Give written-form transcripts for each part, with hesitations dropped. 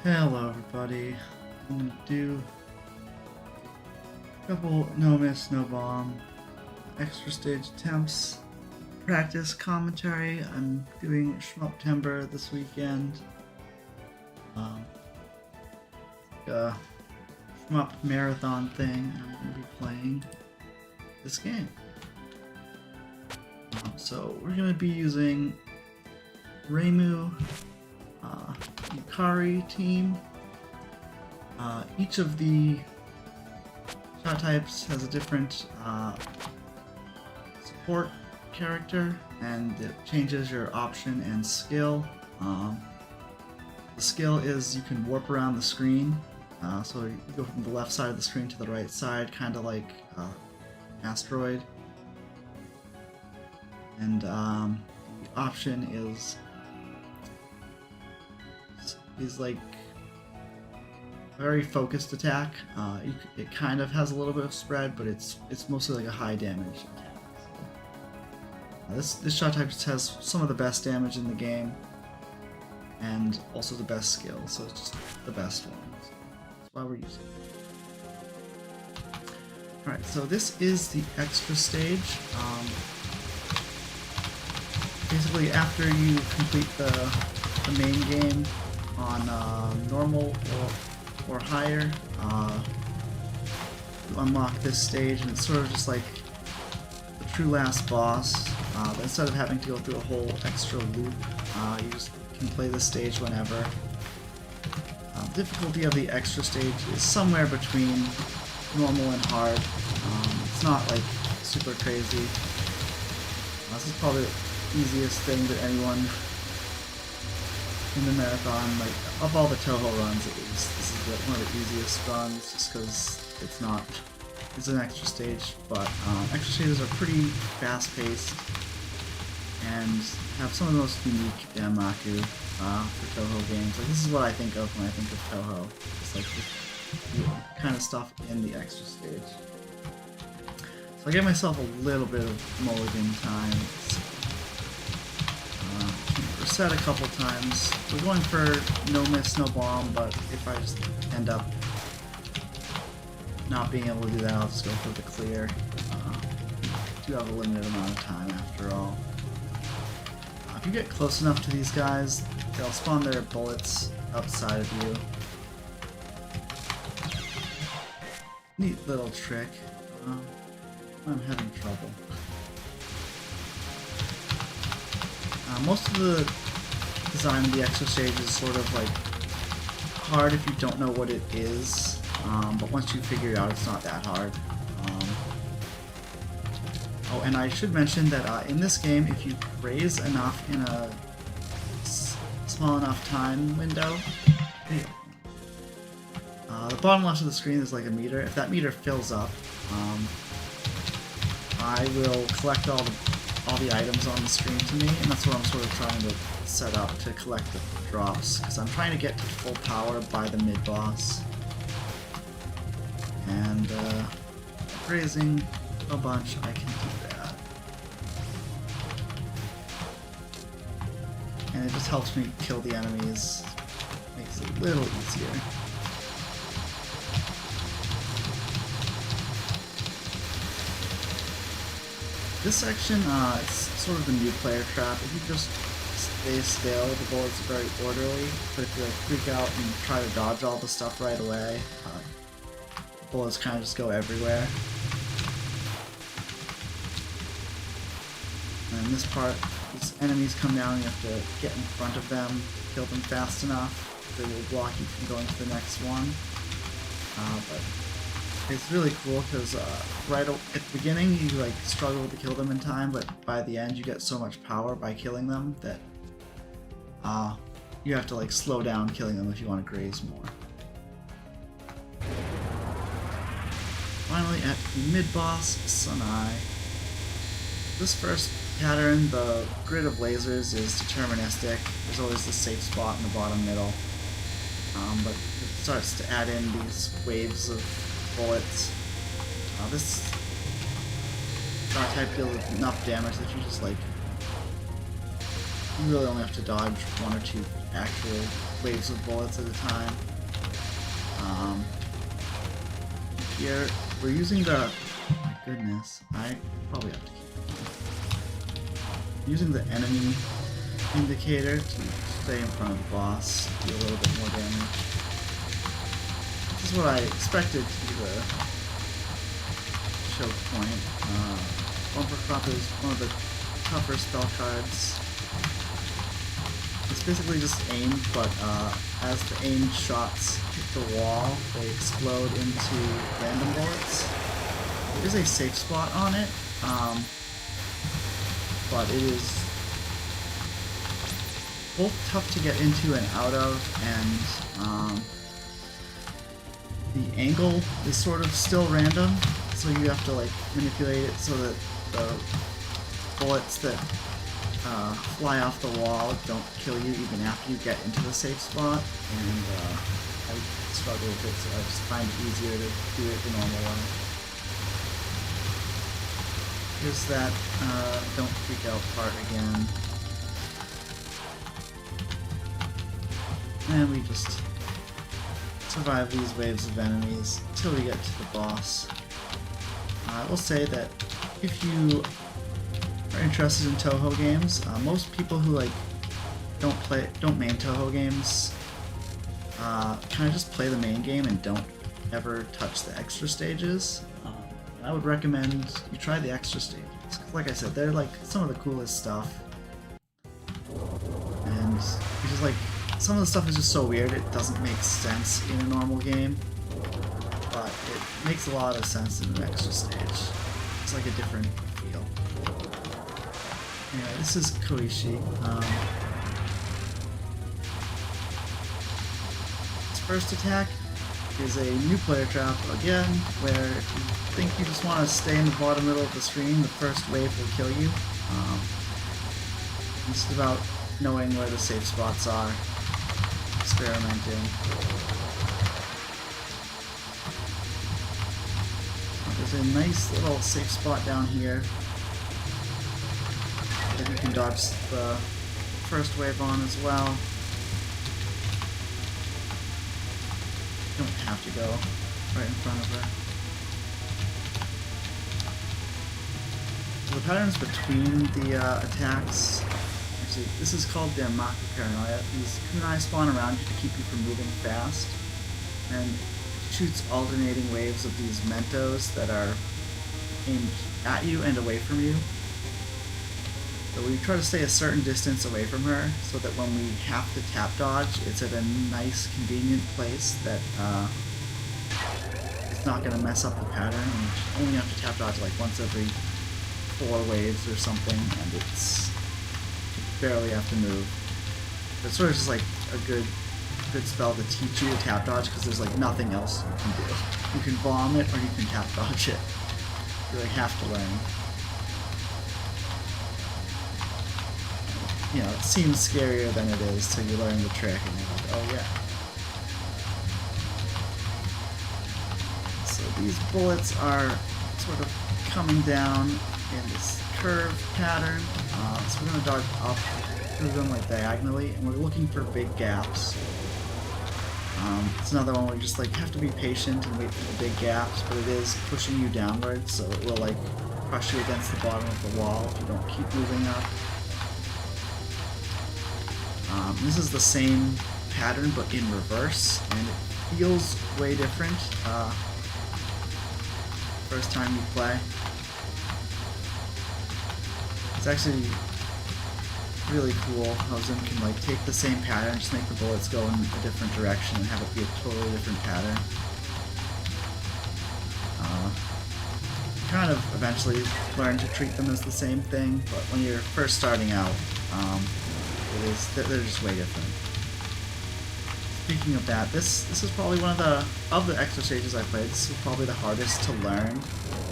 Hello everybody, I'm going to do a couple no miss, no bomb, extra stage attempts, practice commentary. I'm doing Shmup-tember this weekend. A Shmup marathon thing, and I'm going to be playing this game. So we're going to be using Zemoo, Yukari team. Each of the shot types has a different support character, and it changes your option and skill. The skill is you can warp around the screen, so you go from the left side of the screen to the right side, kind of like asteroid. And the option is like a very focused attack. It kind of has a little bit of spread, but it's mostly like a high damage attack. So, this shot type has some of the best damage in the game, and also the best skill. So it's just the best one. So that's why we're using it. All right, so this is the extra stage. Basically, after you complete the main game on normal or higher, you unlock this stage, and it's sort of just like the true last boss. But instead of having to go through a whole extra loop, you just can play this stage whenever. The difficulty of the extra stage is somewhere between normal and hard. It's not like super crazy. This is probably easiest thing that anyone in the marathon, like of all the Touhou runs at least, this is one of the easiest runs, just because it's an extra stage. But extra stages are pretty fast paced and have some of the most unique Danmaku for Touhou games. Like, this is what I think of when I think of Touhou. It's like the kind of stuff in the extra stage. So I gave myself a little bit of mulligan time. Reset a couple times. We're going for no miss, no bomb, but if I just end up not being able to do that, I'll just go for the clear. Do have a limited amount of time after all. If you get close enough to these guys, they'll spawn their bullets outside of you. Neat little trick. I'm having trouble. Most of the design of the extra stage is sort of like hard if you don't know what it is, but once you figure it out, it's not that hard. Oh, and I should mention that in this game, if you raise enough in a small enough time window, the bottom left of the screen is like a meter. If that meter fills up, I will collect all the items on the screen to me, and that's what I'm sort of trying to set up to collect the drops, because I'm trying to get to full power by the mid-boss. And raising a bunch, I can do that. And it just helps me kill the enemies, makes it a little easier. This section, it's sort of a new player trap. If you just stay still, the bullets are very orderly, but if you like freak out and try to dodge all the stuff right away, the bullets kind of just go everywhere. And in this part, these enemies come down and you have to get in front of them, kill them fast enough, they will block you from going to the next one. But it's really cool because right at the beginning you like struggle to kill them in time, but by the end you get so much power by killing them that you have to like slow down killing them if you want to graze more. Finally at the mid-boss, Sunai. This first pattern, the grid of lasers, is deterministic. There's always the safe spot in the bottom middle, but it starts to add in these waves of bullets. This shot type deals enough damage that you just like, you really only have to dodge one or two actual waves of bullets at a time. Here we're using the, oh my goodness, I probably have to keep using the enemy indicator to stay in front of the boss, do a little bit more damage. This is what I expected to be the choke point. Bumper Crop is one of the tougher spell cards. It's basically just aim, but as the aimed shots hit the wall, they explode into random bullets. There is a safe spot on it, but it is both tough to get into and out of, and the angle is sort of still random, so you have to like manipulate it so that the bullets that fly off the wall don't kill you even after you get into the safe spot, and I struggle with it, so I just find it easier to do it the normal way. Here's that don't freak out part again. And we just survive these waves of enemies until we get to the boss. I will say that if you are interested in Touhou games, most people who like don't main Touhou games kind of just play the main game and don't ever touch the extra stages. I would recommend you try the extra stages. Like I said, they're like some of the coolest stuff, and you just like, some of the stuff is just so weird it doesn't make sense in a normal game, but it makes a lot of sense in an extra stage. It's like a different feel. Anyway, this is Koishi. His first attack is a new player trap again, where if you think you just want to stay in the bottom middle of the screen, the first wave will kill you. It's about knowing where the safe spots are, experimenting. There's a nice little safe spot down here that you can dodge the first wave on as well. You don't have to go right in front of her. The patterns between the attacks, actually, this is called the Maku Paranoia. These kunai spawn around you to keep you from moving fast, and shoots alternating waves of these mentos that are aimed at you and away from you. So we try to stay a certain distance away from her, so that when we have to tap dodge, it's at a nice, convenient place that it's not going to mess up the pattern. And you only have to tap dodge like once every 4 waves or something, and it's barely have to move. But it's sort of just like a good spell to teach you to tap dodge, because there's like nothing else you can do. You can bomb it or you can tap dodge it. You really have to learn. You know, it seems scarier than it is till you learn the trick and you're like, oh yeah. So these bullets are sort of coming down in this curve pattern, so we're going to dodge up through them like diagonally, and we're looking for big gaps. It's another one where you just like have to be patient and wait for the big gaps, but it is pushing you downwards, so it will like crush you against the bottom of the wall if you don't keep moving up. This is the same pattern but in reverse, and it feels way different first time you play. It's actually really cool how Zim can like take the same pattern, just make the bullets go in a different direction and have it be a totally different pattern. Kind of eventually learn to treat them as the same thing, but when you're first starting out, they're just way different. Speaking of that, this is probably one of the extra stages I played. This was probably the hardest to learn,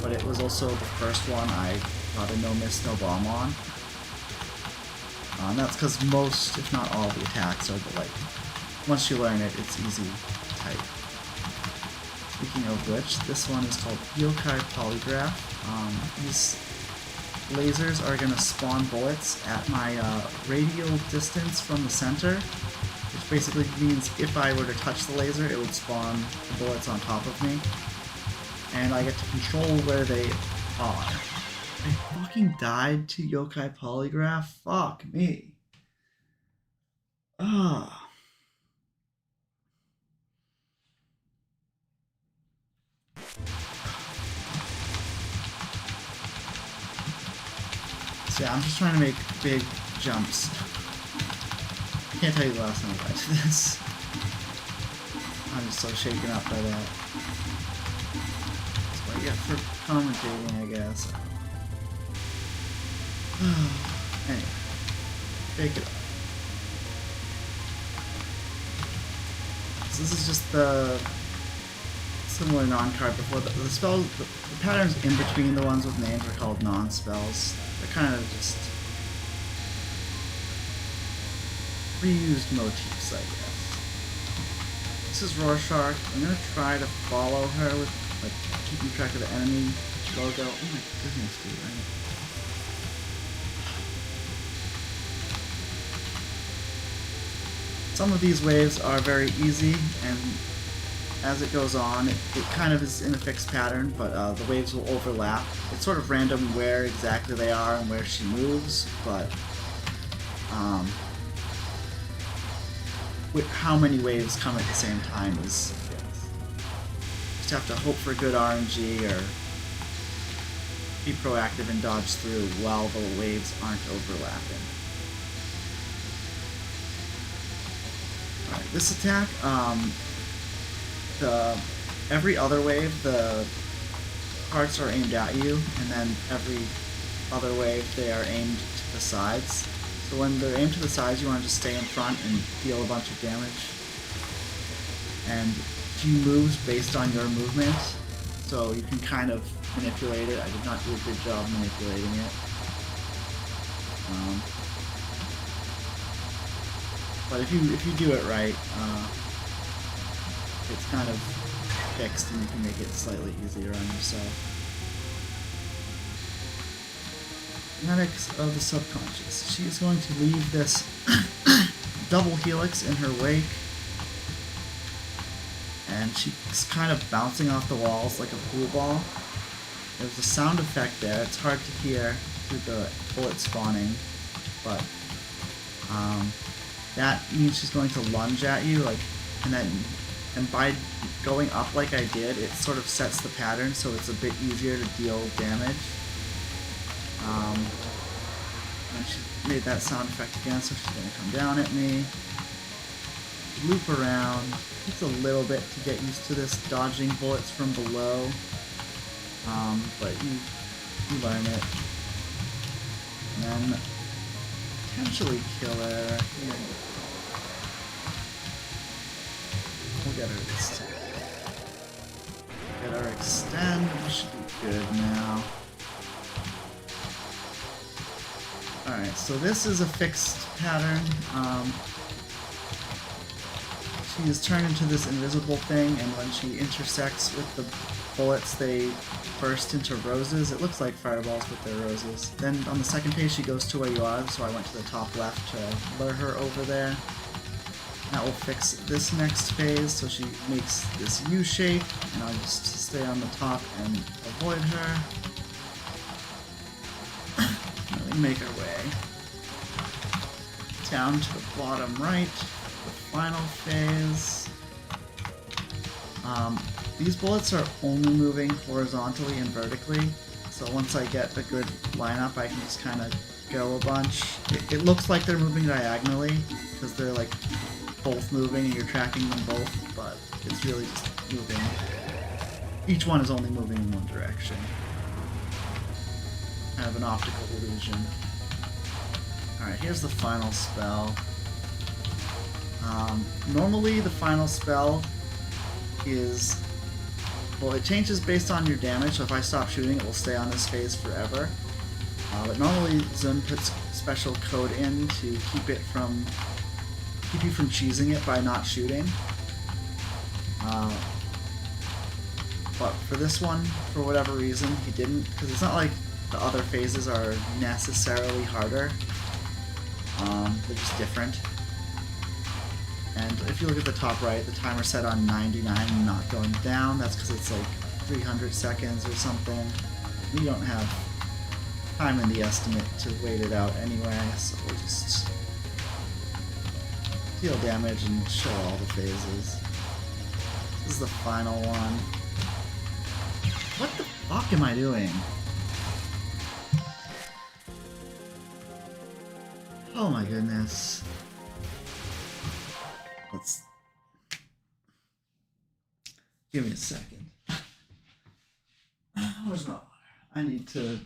but it was also the first one I got a no miss, no bomb on. And that's because most, if not all, the attacks are the like, once you learn it, it's easy type. Speaking of which, this one is called Yokai Polygraph. These lasers are going to spawn bullets at my radial distance from the center, which basically means if I were to touch the laser, it would spawn the bullets on top of me. And I get to control where they are. I fucking died to Yokai Polygraph? Fuck me. Ah. So yeah, I'm just trying to make big jumps. I can't tell you the last time I got to this. I'm just so shaken up by that. That's what I get for commentating, I guess. Anyway, take it up. So this is just the similar non-card before. The spells, the patterns in between the ones with names are called non-spells. They're kind of just reused motifs, I guess. This is Rorschach. I'm gonna try to follow her with like keeping track of the enemy logo. Oh my goodness, dude! Some of these waves are very easy, and as it goes on, it kind of is in a fixed pattern, but the waves will overlap. It's sort of random where exactly they are and where she moves, but how many waves come at the same time is just have to hope for good RNG or be proactive and dodge through while the waves aren't overlapping. Alright, this attack, every other wave, the parts are aimed at you, and then every other wave, they are aimed to the sides. So when they're aimed to the sides, you want to just stay in front and deal a bunch of damage. And she moves based on your movement, so you can kind of manipulate it. I did not do a good job manipulating it. But if you do it right, it's kind of fixed and you can make it slightly easier on yourself. Genetics of the subconscious. She is going to leave this double helix in her wake, and she's kind of bouncing off the walls like a pool ball. There's a sound effect there. It's hard to hear through the bullet spawning, but that means she's going to lunge at you, and by going up like I did, it sort of sets the pattern so it's a bit easier to deal damage. And she made that sound effect again, so she's going to come down at me, loop around. Takes a little bit to get used to this dodging bullets from below, but you learn it. And then potentially kill her. Yeah. We'll get her this time. Get our extend. We should be good now. Alright, so this is a fixed pattern. She is turned into this invisible thing, and when she intersects with the bullets, they burst into roses. It looks like fireballs, but they're roses. Then on the second page, she goes to where you are, so I went to the top left to lure her over there. That will fix this next phase, so she makes this U shape, and I'll just stay on the top and avoid her. And we make our way down to the bottom right, the final phase. These bullets are only moving horizontally and vertically, so once I get a good lineup, I can just kind of go a bunch. It looks like they're moving diagonally, because they're like both moving and you're tracking them both, but it's really just moving. Each one is only moving in one direction. Kind of an optical illusion. Alright, here's the final spell. Normally the final spell is, well, it changes based on your damage, so if I stop shooting, it will stay on this phase forever. But normally Zun puts special code in to keep you from cheesing it by not shooting. But for this one, for whatever reason, he didn't, because it's not like the other phases are necessarily harder. They're just different. And if you look at the top right, the timer's set on 99 and not going down. That's because it's like 300 seconds or something. We don't have time in the estimate to wait it out anyway, so we'll just deal damage and show all the phases. This is the final one. What the fuck am I doing? Oh my goodness. Let's... Give me a second. Where's my water? I need to...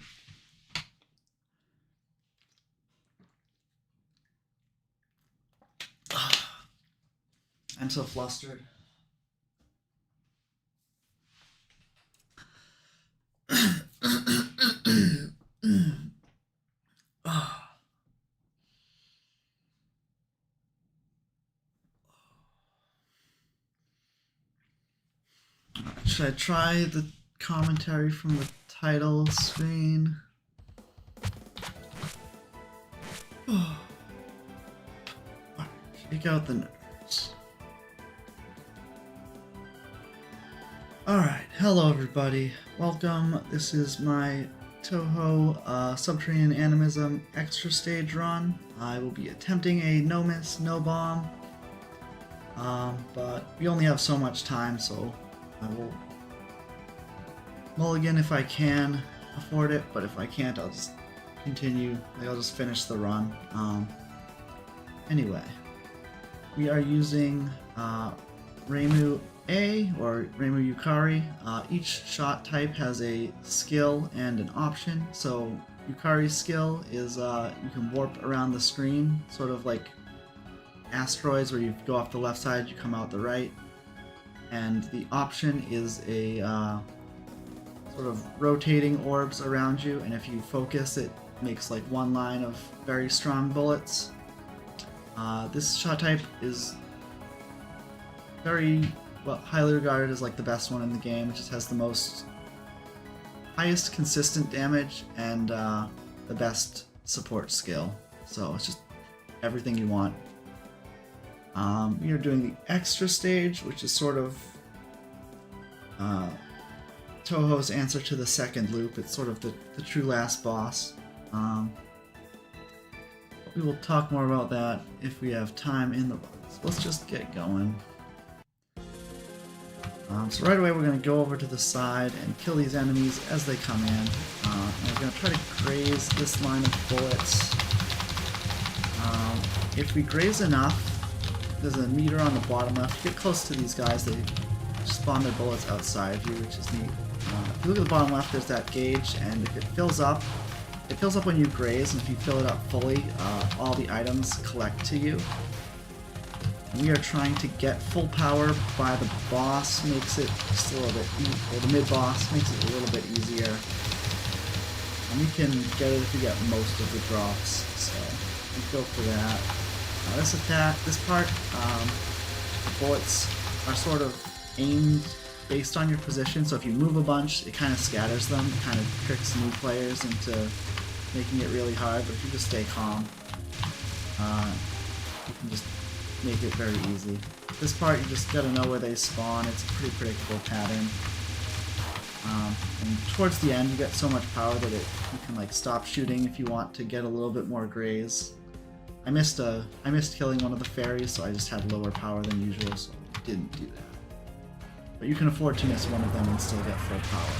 I'm so flustered. Should I try the commentary from the title screen? Shake out the nerves. Alright, hello everybody. Welcome. This is my Touhou subterranean animism extra stage run. I will be attempting a no miss, no bomb. But we only have so much time, so I will mulligan if I can afford it, but if I can't, I'll just continue. I'll just finish the run. Anyway, we are using Zemoo A or Zemoo Yukari. Each shot type has a skill and an option. So Yukari's skill is you can warp around the screen, sort of like asteroids where you go off the left side, you come out the right. And the option is a sort of rotating orbs around you, and if you focus, it makes like one line of very strong bullets. This shot type is very highly regarded as like the best one in the game. It just has the highest consistent damage and the best support skill. So it's just everything you want. We are doing the extra stage, which is sort of Touhou's answer to the second loop. It's sort of the true last boss. We will talk more about that if we have time in the run. So let's just get going. So right away we're going to go over to the side and kill these enemies as they come in. And we're going to try to graze this line of bullets. If we graze enough, there's a meter on the bottom left. If you get close to these guys, they spawn their bullets outside of you, which is neat. If you look at the bottom left, there's that gauge, and if it fills up when you graze, and if you fill it up fully, all the items collect to you. And we are trying to get full power by the boss, makes it just a little bit, or the mid-boss makes it a little bit easier. And we can get it if we get most of the drops, so we go for that. This attack, this part, the bullets are sort of aimed based on your position, so if you move a bunch, it kind of scatters them. It kind of tricks new players into making it really hard, but if you just stay calm, you can just make it very easy. This part, you just gotta know where they spawn. It's a pretty predictable pattern. And towards the end, you get so much power that you can like stop shooting if you want to get a little bit more graze. I missed killing one of the fairies, so I just had lower power than usual, so I didn't do that. But you can afford to miss one of them and still get full power.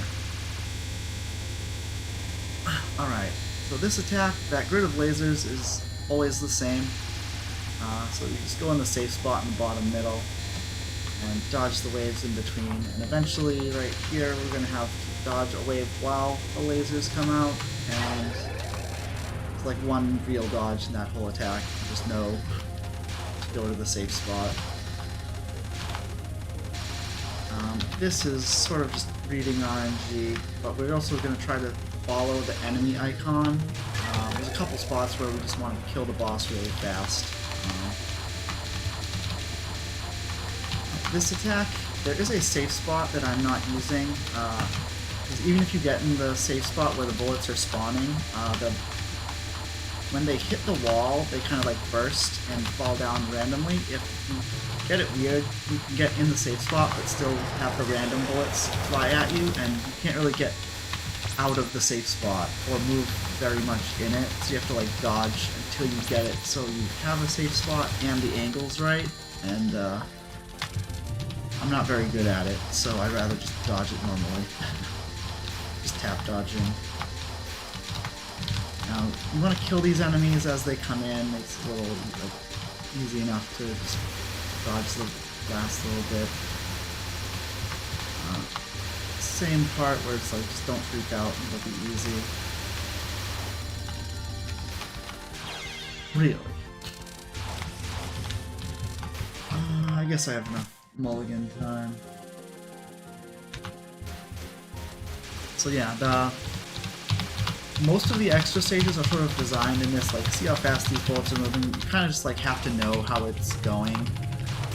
Alright, so this attack, that grid of lasers is always the same. So you just go in the safe spot in the bottom middle and dodge the waves in between. And eventually, right here, we're going to have to dodge a wave while the lasers come out. And it's like one real dodge in that whole attack. You just know to go to the safe spot. This is sort of just reading RNG, but we're also going to try to follow the enemy icon. There's a couple spots where we just want to kill the boss really fast. This attack, there is a safe spot that I'm not using, because even if you get in the safe spot where the bullets are spawning, when they hit the wall, they kind of like burst and fall down randomly. If you get it weird, you can get in the safe spot but still have the random bullets fly at you, and you can't really get out of the safe spot or move very much in it, so you have to like dodge until you get it so you have a safe spot and the angle's right, and I'm not very good at it, so I'd rather just dodge it normally. Just tap dodging. Now, you want to kill these enemies as they come in. It's a little like, easy enough to just dodge the last little bit. Same part where it's like, just don't freak out, it'll be easy. Really? I guess I have enough mulligan time. So yeah, most of the extra stages are sort of designed in this, like, see how fast these bullets are moving. You kind of just like have to know how it's going,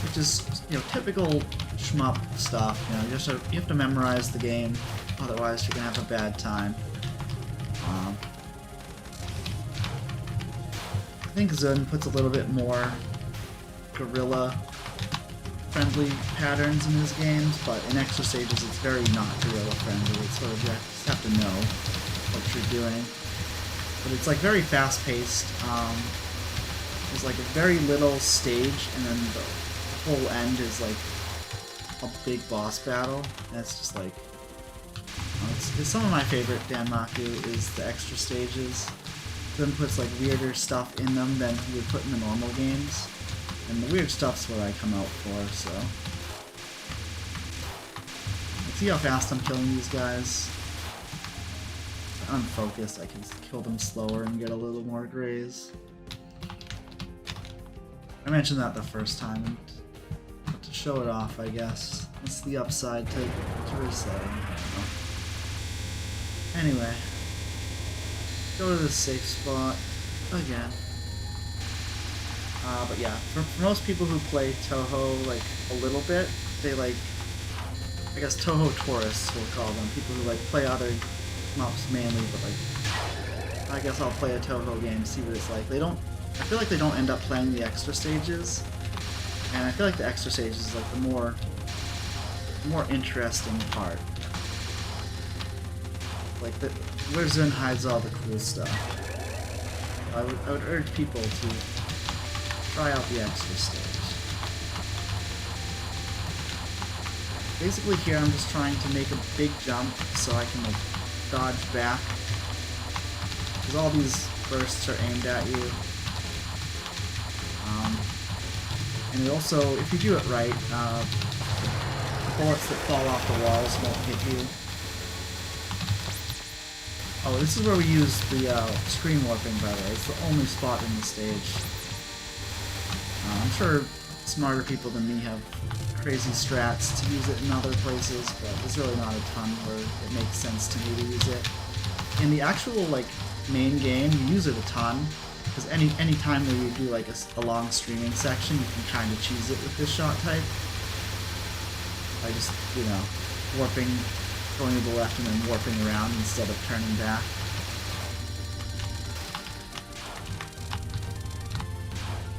which is, you know, typical shmup stuff. You know, you have to memorize the game, otherwise you're gonna have a bad time. I think Zun puts a little bit more guerrilla-friendly patterns in his games, but in extra stages it's very not guerrilla-friendly. It's sort of, you have to know what you're doing. But it's like very fast-paced. There's like a very little stage, and then the whole end is like a big boss battle. And it's just like, it's some of my favorite Danmaku is the extra stages. Then puts like weirder stuff in them than he would put in the normal games. And the weird stuff's what I come out for, so. Let's see how fast I'm killing these guys. Unfocused, I can kill them slower and get a little more graze. I mentioned that the first time, but to show it off, I guess. It's the upside to resetting. Anyway, go to the safe spot again. But yeah, for most people who play Touhou like a little bit, they like, I guess Touhou tourists we'll call them, people who like play other maps mainly, but like, I guess I'll play a Touhou game, see what it's like. I feel like they don't end up playing the extra stages, and I feel like the extra stages is like the more interesting part. Like where Zun hides all the cool stuff. I would urge people to try out the extra stage. Basically here I'm just trying to make a big jump so I can like dodge back, because all these bursts are aimed at you. And it also, if you do it right, bullets that fall off the walls won't hit you. Oh, this is where we use the screen warping, by the way. It's the only spot in the stage. I'm sure smarter people than me have crazy strats to use it in other places, but there's really not a ton where it makes sense to me to use it. In the actual like main game, you use it a ton, because any time that you do like a long streaming section, you can kind of cheese it with this shot type. By just, you know, warping, going to the left and then warping around instead of turning back.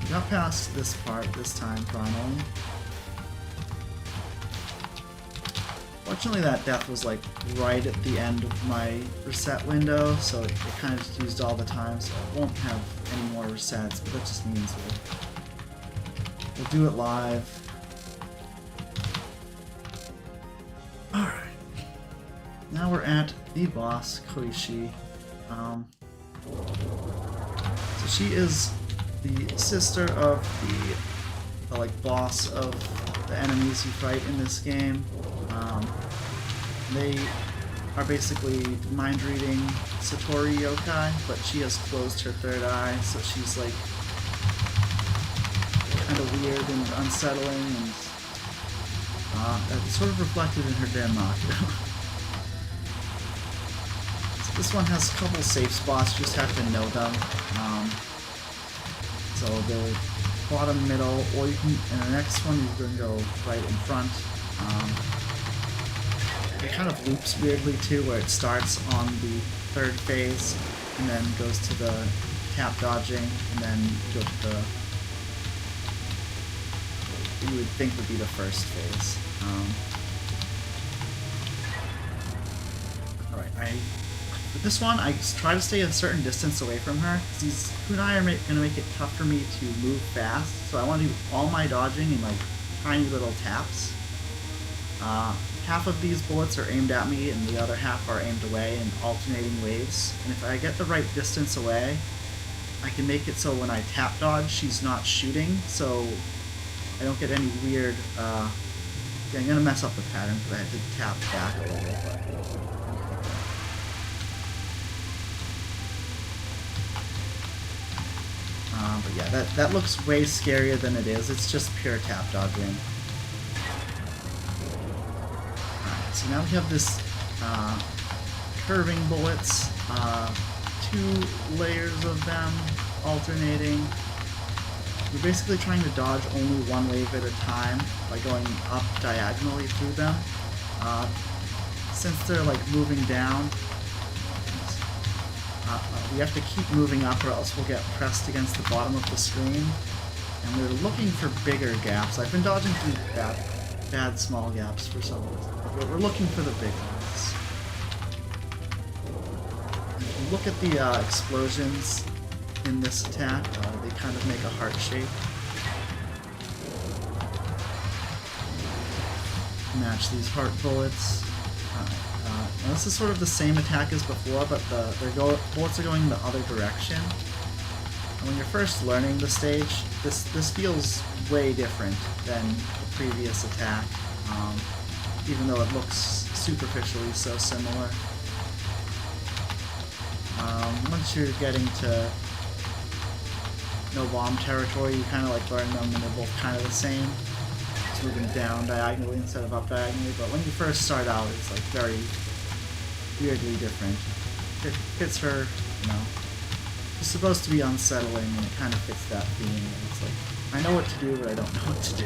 We got past this part this time finally. Fortunately that death was like right at the end of my reset window, so it kind of just used all the time, so I won't have any more resets, but that just means we'll do it live. Alright. Now we're at the boss, Koishi. So she is the sister of the like boss of the enemies you fight in this game. They are basically mind-reading Satori yokai, but she has closed her third eye, so she's like kind of weird and unsettling, and it's sort of reflected in her Danmaku. So this one has a couple safe spots, you just have to know them. So the bottom, middle, or you can, and the next one you're going to go right in front. It kind of loops weirdly too, where it starts on the third phase and then goes to the tap dodging, and then go to the what you would think would be the first phase. Alright, with this one, I try to stay a certain distance away from her, because these kunai are going to make it tough for me to move fast, so I want to do all my dodging in like tiny little taps. Half of these bullets are aimed at me, and the other half are aimed away in alternating waves, and if I get the right distance away, I can make it so when I tap dodge, she's not shooting, so I don't get any weird, yeah, I'm going to mess up the pattern, because I had to tap back a little bit. But yeah, that looks way scarier than it is. It's just pure tap dodging. Alright, so now we have this curving bullets, 2 layers of them alternating. You're basically trying to dodge only one wave at a time by going up diagonally through them. Since they're like moving down, we have to keep moving up or else we'll get pressed against the bottom of the screen. And we're looking for bigger gaps. I've been dodging through bad small gaps for some reason, but we're looking for the big ones. If you look at the explosions in this attack, they kind of make a heart shape. Match these heart bullets. Now this is sort of the same attack as before, but their bullets are going in the other direction. And when you're first learning the stage, this feels way different than the previous attack, even though it looks superficially so similar. Once you're getting to no bomb territory, you kind of like learn them and they're both kind of the same. It's moving down diagonally instead of up diagonally, but when you first start out, it's like very weirdly different. It fits her, you know. It's supposed to be unsettling, and it kind of fits that theme. It's like, I know what to do, but I don't know what to do.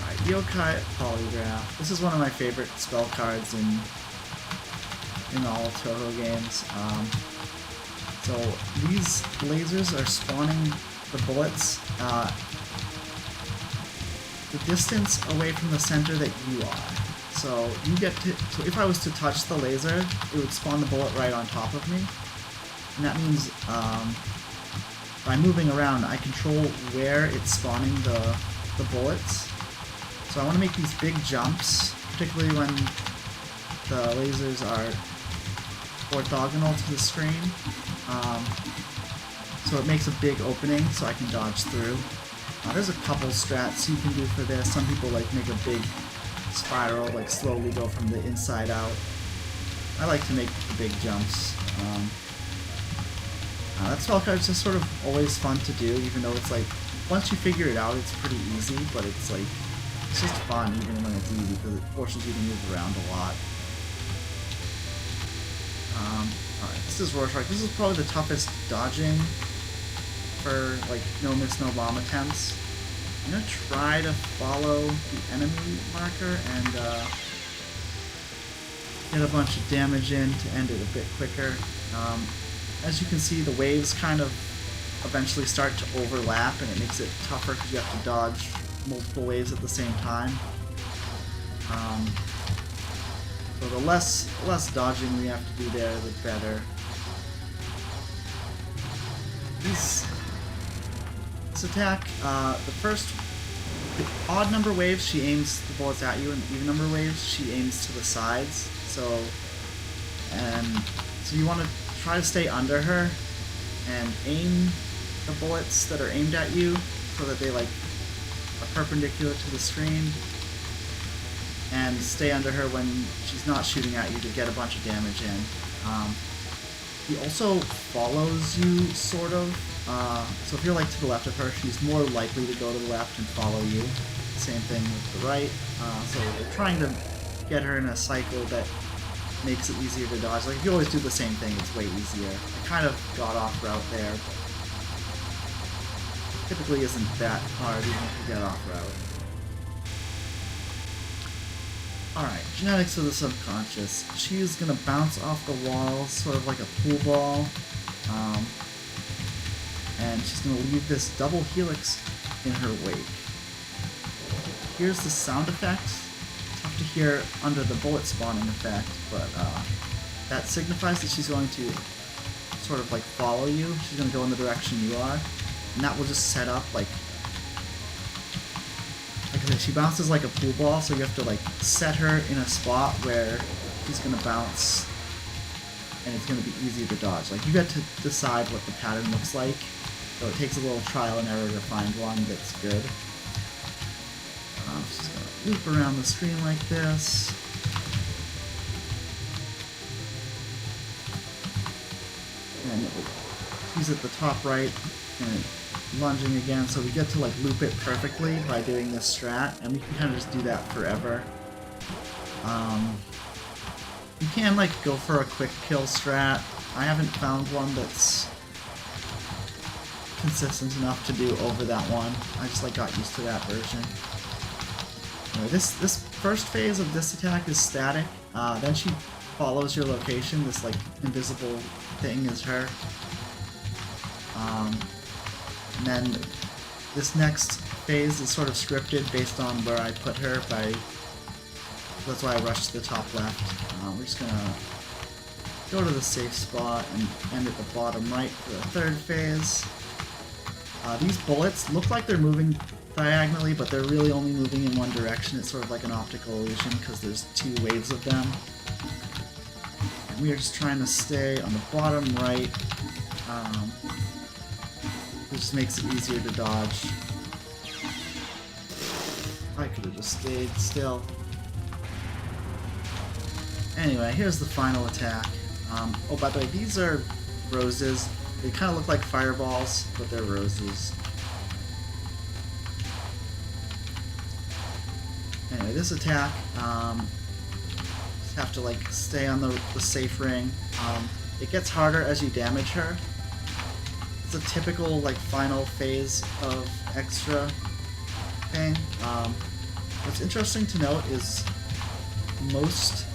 Alright, Yokai Polygraph. This is one of my favorite spell cards in all Touhou games. So these lasers are spawning the bullets the distance away from the center that you are. So you get to, so if I was to touch the laser, it would spawn the bullet right on top of me. And that means by moving around, I control where it's spawning the bullets. So I want to make these big jumps, particularly when the lasers are orthogonal to the screen. So it makes a big opening so I can dodge through. There's a couple strats you can do for this. Some people like make a big spiral, like slowly go from the inside out. I like to make the big jumps. That spell card's just sort of always fun to do, even though it's like, once you figure it out, it's pretty easy, but it's like, it's just fun even when it's easy, because it forces you to move around a lot. Alright, this is Rorschach. This is probably the toughest dodging for, like, no miss, no bomb attempts. I'm gonna try to follow the enemy marker and get a bunch of damage in to end it a bit quicker. As you can see, the waves kind of eventually start to overlap, and it makes it tougher because you have to dodge multiple waves at the same time. So the less dodging we have to do there, the better. This attack, the odd number waves she aims the bullets at you, and the even number waves she aims to the sides. So you want to try to stay under her and aim the bullets that are aimed at you so that they like are perpendicular to the screen, and stay under her when she's not shooting at you to get a bunch of damage in. He also follows you, sort of. So if you're like to the left of her, she's more likely to go to the left and follow you. Same thing with the right. So we're trying to get her in a cycle that makes it easier to dodge. Like if you always do the same thing, it's way easier. I kind of got off route there, but typically isn't that hard even if you get off route. Alright, genetics of the subconscious. She is going to bounce off the walls, sort of like a pool ball. And she's going to leave this double helix in her wake. Here's the sound effect. It's tough to hear under the bullet spawning effect, but that signifies that she's going to sort of like follow you. She's going to go in the direction you are, and that will just set up like I said, she bounces like a pool ball, so you have to like set her in a spot where she's going to bounce and it's going to be easy to dodge. Like, you get to decide what the pattern looks like, so it takes a little trial and error to find one that's good. Just going to loop around the screen like this. And she's at the top right, and lunging again, so we get to like loop it perfectly by doing this strat, and we can kind of just do that forever. You can like go for a quick kill strat. I haven't found one that's consistent enough to do over that one. I just like got used to that version. Anyway, this first phase of this attack is static. Then she follows your location. This like invisible thing is her. And then this next phase is sort of scripted based on where I put her. That's why I rushed to the top left. We're just gonna go to the safe spot and end at the bottom right for the third phase. These bullets look like they're moving diagonally, but they're really only moving in one direction. It's sort of like an optical illusion because there's two waves of them. And we are just trying to stay on the bottom right. It just makes it easier to dodge. I could have just stayed still. Anyway, here's the final attack. Oh, by the way, these are roses. They kind of look like fireballs, but they're roses. Anyway, this attack, just have to like stay on the safe ring. It gets harder as you damage her. It's a typical like final phase of Extra thing. What's interesting to note is most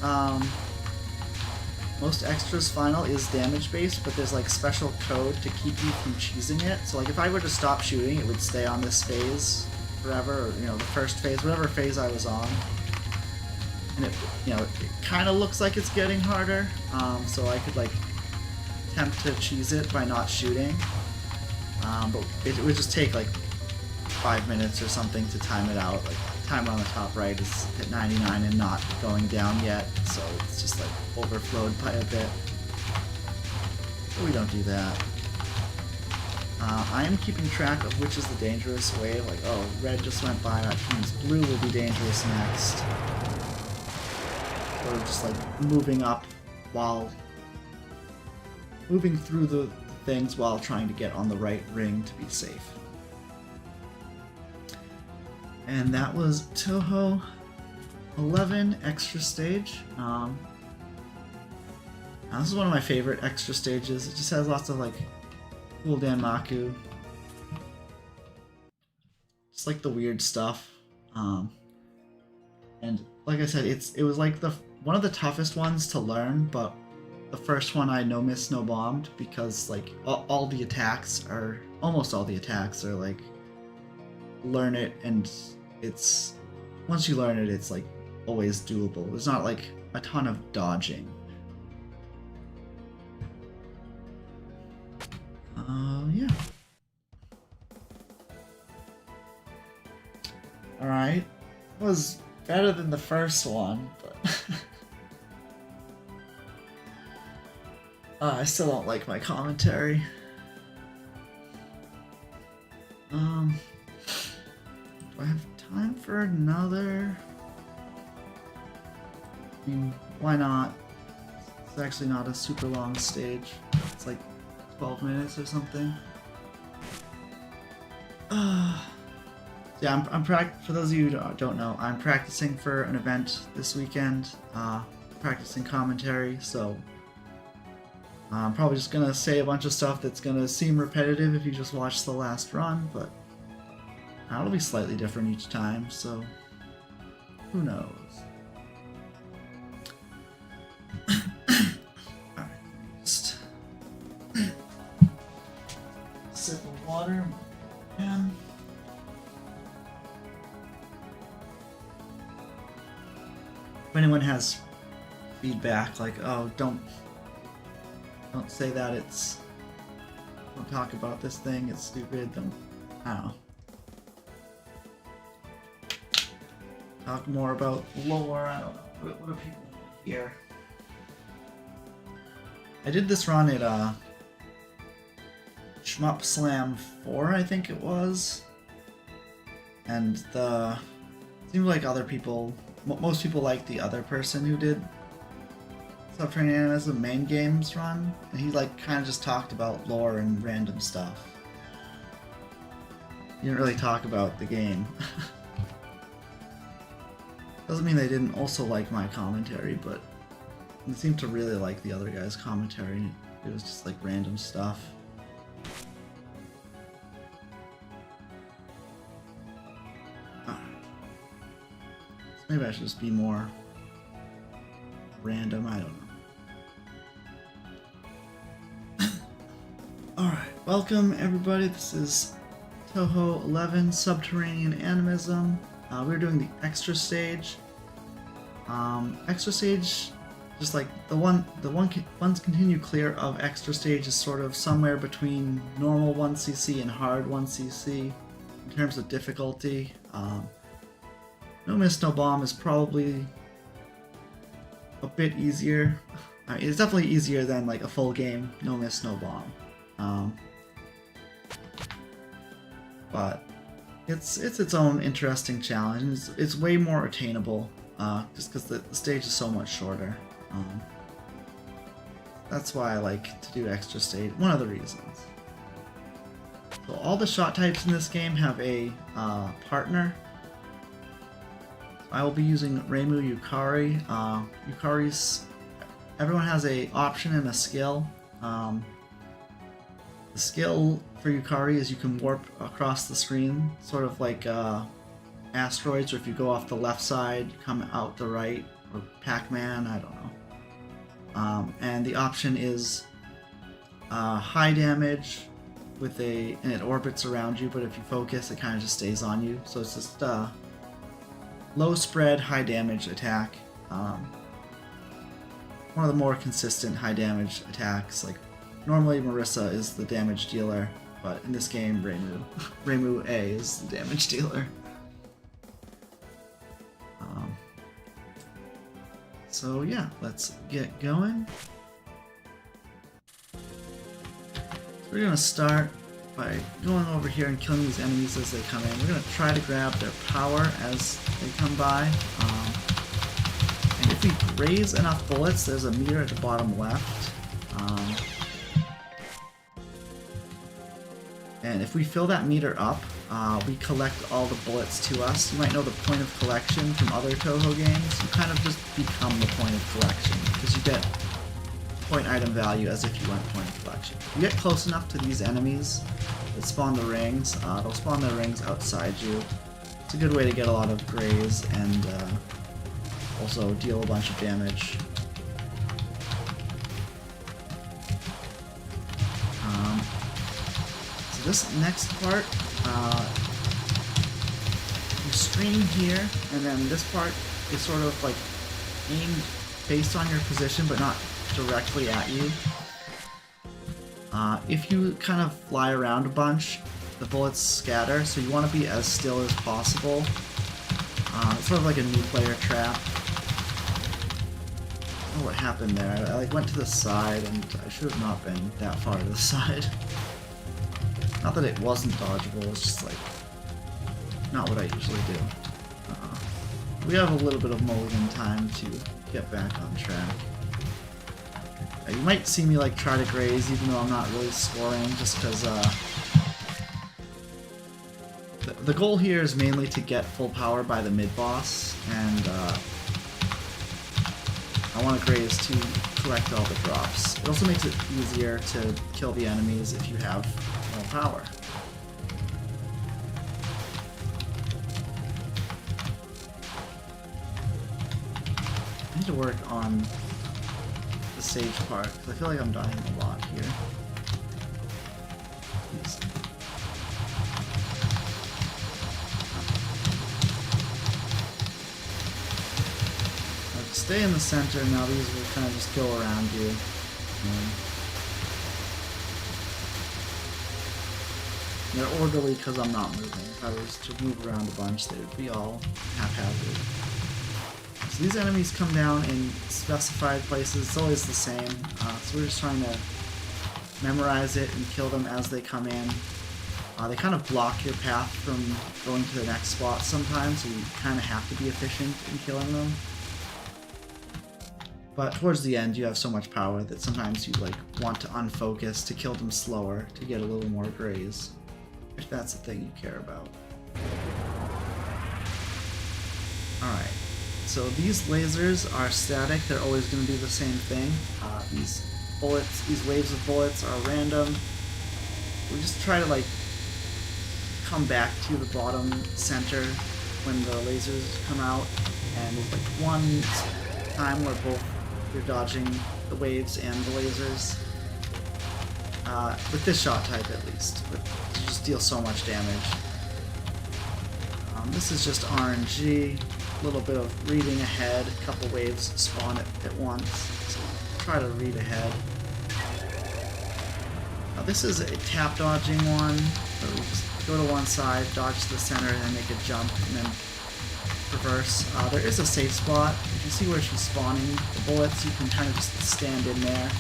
Extra's final is damage based, but there's like special code to keep you from cheesing it. So like if I were to stop shooting, it would stay on this phase forever, or the first phase, whatever phase I was on. And it kind of looks like it's getting harder, so I could like attempt to cheese it by not shooting. But it would just take like 5 minutes or something to time it out. Like, timer on the top right is at 99 and not going down yet, so it's just like overflowed by a bit. So we don't do that. I am keeping track of which is the dangerous wave. Like, oh, red just went by, that means blue will be dangerous next. Or just like moving up while moving through the things while trying to get on the right ring to be safe. And that was Touhou 11 Extra Stage. Now this is one of my favorite Extra Stages. It just has lots of like cool Danmaku. Just like the weird stuff. And like I said, it was like one of the toughest ones to learn, but the first one I no miss no bombed because like all the attacks are, almost all the attacks are like learn it, and it's once you learn it, it's like always doable. There's not like a ton of dodging. Yeah. Alright. It was better than the first one, but I still don't like my commentary. Do I have time for another? I mean, why not? It's actually not a super long stage. It's like 12 minutes or something. Yeah, I'm for those of you who don't know, I'm practicing for an event this weekend, practicing commentary, so I'm probably just gonna say a bunch of stuff that's gonna seem repetitive if you just watch the last run, but it'll be slightly different each time, so who knows. Alright, just if anyone has feedback, like, oh, don't say that, don't talk about this thing, it's stupid, I don't know. Talk more about lore, I don't know. What do people here? I did this run at Shmup Slam 4, I think it was. And it seemed like other people, most people liked the other person who did Subterranean Animism main games run, and he like kind of just talked about lore and random stuff. He didn't really talk about the game. Doesn't mean they didn't also like my commentary, but they seemed to really like the other guy's commentary. It was just like random stuff. So maybe I should just be more random, I don't know. Alright, welcome everybody, this is Touhou 11 Subterranean Animism. We're doing the extra stage. Extra stage, just like one's continue clear of extra stage is sort of somewhere between normal 1cc and hard 1cc in terms of difficulty. No Miss No Bomb is probably a bit easier. It's definitely easier than like a full game No Miss No Bomb. But it's its own interesting challenge. It's way more attainable, just because the stage is so much shorter. That's why I like to do extra stage. One of the reasons. So all the shot types in this game have a partner. I will be using Zemoo Yukari. Everyone has a option and a skill. The skill for Yukari is you can warp across the screen, sort of like asteroids, or if you go off the left side, you come out the right, or Pac-Man, I don't know. And the option is high damage with and it orbits around you, but if you focus, it kind of just stays on you. So it's just low spread, high damage attack. One of the more consistent high damage attacks. Like normally Marissa is the damage dealer, but in this game Zemoo A is the damage dealer. So yeah, let's get going. So we're gonna start by going over here and killing these enemies as they come in. We're gonna try to grab their power as they come by. And if we raise enough bullets, there's a meter at the bottom left. And if we fill that meter up, we collect all the bullets to us. You might know the point of collection from other Touhou games. You kind of just become the point of collection, because you get point item value as if you went point of collection. If you get close enough to these enemies that spawn the rings, they'll spawn their rings outside you. It's a good way to get a lot of grays and also deal a bunch of damage. So this next part, you stream here, and then this part is sort of like aimed based on your position, but not directly at you. If you kind of fly around a bunch, the bullets scatter, so you want to be as still as possible. It's sort of like a new player trap. Oh, what happened there? I like went to the side, and I should have not been that far to the side. Not that it wasn't dodgeable, it's just like not what I usually do. We have a little bit of mulligan time to get back on track. You might see me like try to graze even though I'm not really scoring, just because the goal here is mainly to get full power by the mid-boss, and I want to graze to collect all the drops. It also makes it easier to kill the enemies if you have more power. I need to work on the sage part, because I feel like I'm dying a lot here. Please. stay in the center. Now these will kind of just go around you. They're orderly because I'm not moving. If I was to move around a bunch, they would be all haphazard. So these enemies come down in specified places. It's always the same. So we're just trying to memorize it and kill them as they come in. They kind of block your path from going to the next spot sometimes, so you kind of have to be efficient in killing them. But towards the end, you have so much power that sometimes you want to unfocus to kill them slower to get a little more graze, if that's the thing you care about. Alright, so these lasers are static. They're always going to do the same thing. These bullets, these waves of bullets are random. We just try to come back to the bottom center when the lasers come out, and there's one time where both you're dodging the waves and the lasers. With this shot type at least, but you just deal so much damage. This is just RNG, a little bit of reading ahead, a couple waves spawn at once, so try to read ahead. This is a tap dodging one, so we just go to one side, dodge to the center, and then make a jump, and then reverse. There is a safe spot. If you see where she's spawning the bullets, you can kind of just stand in there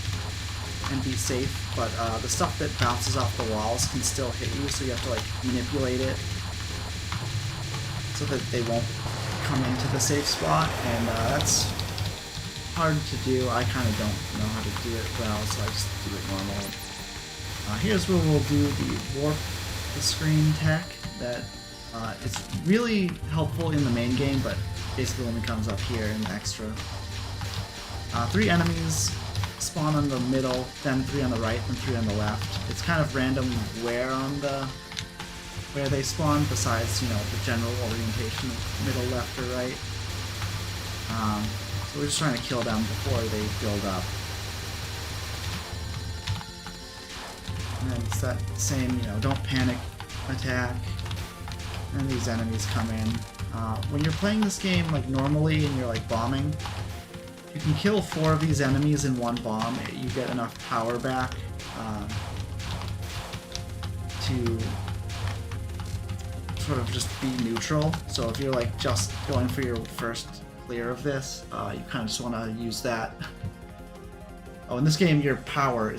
and be safe, but the stuff that bounces off the walls can still hit you, so you have to manipulate it so that they won't come into the safe spot, and that's hard to do. I kind of don't know how to do it well, so I just do it normal. Here's where we'll do the warp the screen tech that is really helpful in the main game, but basically only comes up here in the extra. 3 enemies spawn on the middle, then 3 on the right, and 3 on the left. It's kind of random where they spawn, besides, the general orientation of middle, left, or right. So we're just trying to kill them before they build up. And then it's that same, don't panic attack. And these enemies come in. When you're playing this game normally and you're bombing, you can kill 4 of these enemies in one bomb. You get enough power back to sort of just be neutral. So if you're just going for your first clear of this, you kind of just want to use that. Oh, in this game, your power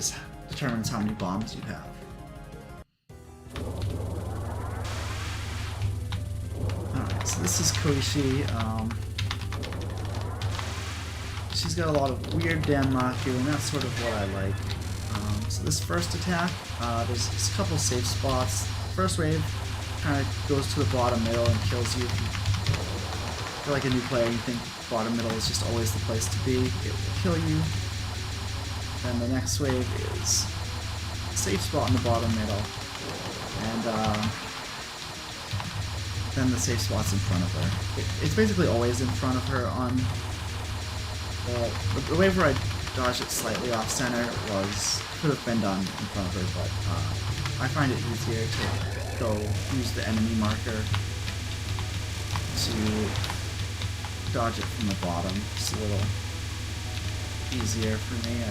determines how many bombs you have. Alright, so this is Koishi. She's got a lot of weird Danmaku, and that's sort of what I like. So this first attack, there's just a couple safe spots. First wave kind of goes to the bottom middle and kills you. If you're a new player, you think bottom middle is just always the place to be. It will kill you. Then the next wave is a safe spot in the bottom middle, and then the safe spot's in front of her. It's basically always in front of her. On the wave where I dodged it slightly off center could have been done in front of her, but I find it easier to go use the enemy marker to dodge it from the bottom. It's a little easier for me.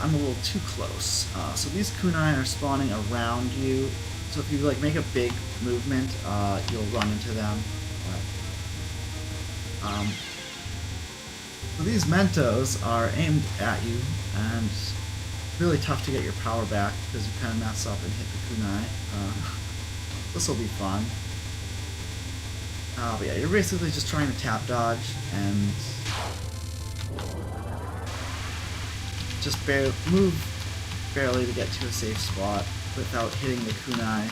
I'm a little too close. So these kunai are spawning around you. So if you make a big movement, you'll run into them. So these Mentos are aimed at you, and it's really tough to get your power back because you kind of mess up and hit the kunai. This will be fun. But yeah, you're basically just trying to tap dodge and just move barely to get to a safe spot without hitting the kunai.